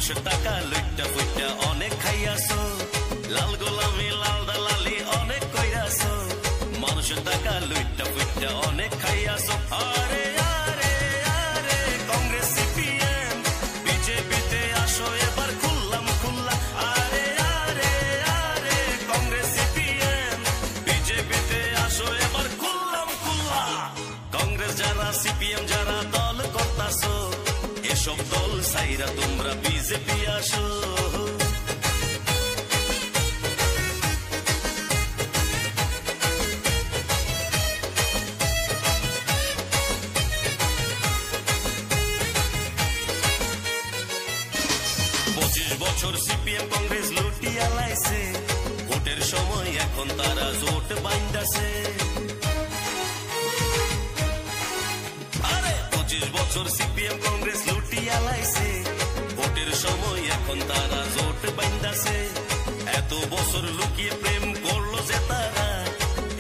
মানুষের টাকা লুইটা ফুইটা অনেক খাইয়াছো, লাল গোলামি লাল দালালি অনেক কইরাছো, মানুষের টাকা লুইটা ফুইটা অনেক খাইয়াছো। আরে আরে আরে কংগ্রেস সিপিএম বিজেপিতে আসো এবার খুললাম খুল্লা। আরে আরে আরে কংগ্রেস সিপিএম বিজেপিতে আসো এবার খুললাম খুল্লা। কংগ্রেস যারা সিপিএম যারা দল করতাছো, এসব দল সাইরা তোমরা বিজেপি আসো। 25 বছর সিপিএম কংগ্রেস লুটিয়া লাইছে, ভোটের সময় এখন তারা জোট বাইন্দাছে। আরে 25 বছর সিপিএম কংগ্রেস লুটিয়া লাইছে, ভোটের সময় এখন তারা জোট বাইন্দাছে। এত বছর লুকিয়ে প্রেম করলো যে তারা,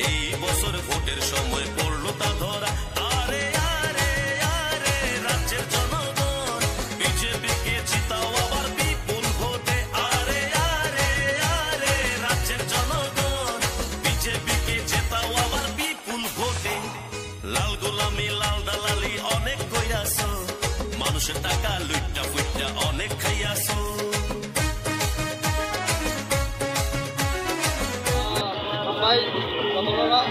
এই বছর ভোটের সময় পড়লো তা ধরা। আরে আরে আরে রাজ্যের জনগণ বিজেপিকে জিতাও আবার বিপুল ভোটে। আরে আরে আরে রাজ্যের জনগণ বিজেপিকে জেতাও আবার বিপুল ভোটে। লাল গোলামি লাল দালালি অনেক কইরাছো, মানুষের টাকা লুইটা ফুইটা অনেক খাইয়াছো। Baik, teman-teman,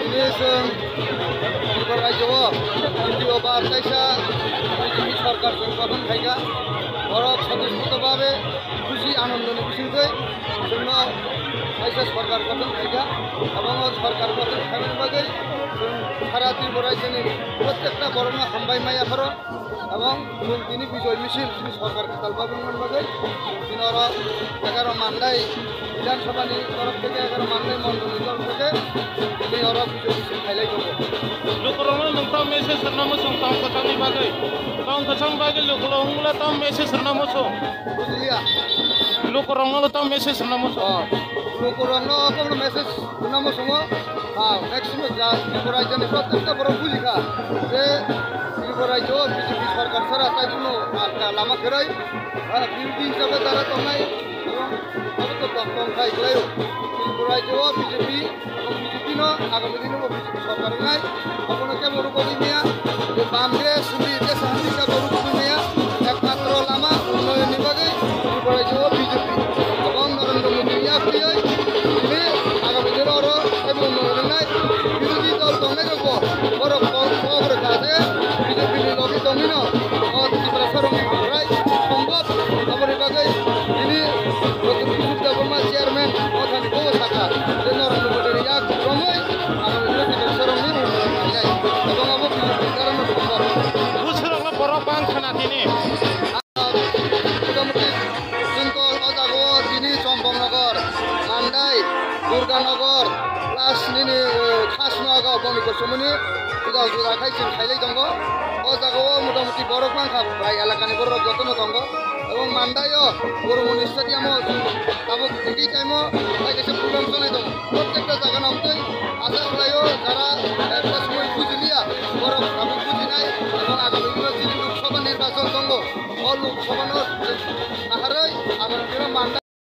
ini Superai Jawa, video Barcaisa, BJP সরকার সংগঠন থেকে বড় স্বতঃস্ফূর্তভাবে খুশি আনন্দ নিয়ে জন্য আইসা সরকার গঠন থেকে এবং সরকার গঠন খাবেন বাগে সারা ত্রিপুরা জেনে প্রত্যেকটা বড় হামবাই মাইয়া ফর এবং তিনি বিজয় মিছিল তিনি সরকার খাতাল পাবেন বাগে তিনি 11 মান্ডাই বিধানসভার তরফ থেকে 11 মান্ডাই মন্ডলের তরফ থেকে তিনি বিজয় মিছিল খাইলাই করবো। लोकरंग नोंथां मेसेज सरना मोसं ताम कथानि बागै लोकरंगला ताम मेसेज सरना मोसं बुझलिया लोकरंगला ताम मेसेज सरना मोसं लोकरंग अपन मेसेज सरना मोसं मैक्सिमाम जा ত্রিপুরা জেনে প্রত্যেকটা বড় বুঝিখা যে ত্রিপুরা বিজেপি সরকার ছাড়া তাই কোনো লামা ফেরাই বিরোধী হিসাবে তারা তংনাই এবং তংখাই গেলেও ত্রিপুরা বিজেপি এবং বিজেপি আগামী দিনেও বিজেপি সরকার নাই আপনাকে বড় কবি মিয়া যে বামরে সুবি যে শান্তিকা বড় কবি মিয়া একমাত্র লামা উন্নয়ন বিভাগে ত্রিপুরা বিজেপি এবং নরেন্দ্র মোদী ইয়াপ্রিয় তিনি আগামী দিনে আরো এবং উন্নয়ন নাই বিরোধী দল তংনাই বড় খবর কাজে বিজেপি লবি তমিন ত্রিপুরা সরকার রায় সম্ভব খবর বিভাগে তিনি বিশ্ববিদ্যালয় চেয়ারম্যান অথানি খবর থাকা যে নরেন্দ্র মোদীর ইয়াক ক্রমে আগামী দিনে সরকারের উন্নয়ন যায় এবং আমার বিজেপি কারণে সম্ভব বুঝলাম বড় বাং খানা তিনি মোটামুটি কিন্তু অজাগো তিনি চম্পকনগর মান্ডাই দুর্গানগর প্লাস নিনি খাসনগর বনিকসমনি जुदा जुदा खाइसिन खाइलै दङ अजागो मोटामुटी बड़ बांखा प्राय एलाकानि बड़ যতন दङ এবং মান্ডাইও বড়মনি স্টেডিয়ামও তাবো এই টাইমও কিছু প্রোগ্রাম চলাই দङ প্রত্যেকটা জায়গা নামতে আশা করাইও যারা একটা সময় বুঝলিয়া বড় আমি বুঝি নাই এবং আগামী দিনে যে লোকসভা নির্বাচন দङ লোকসভা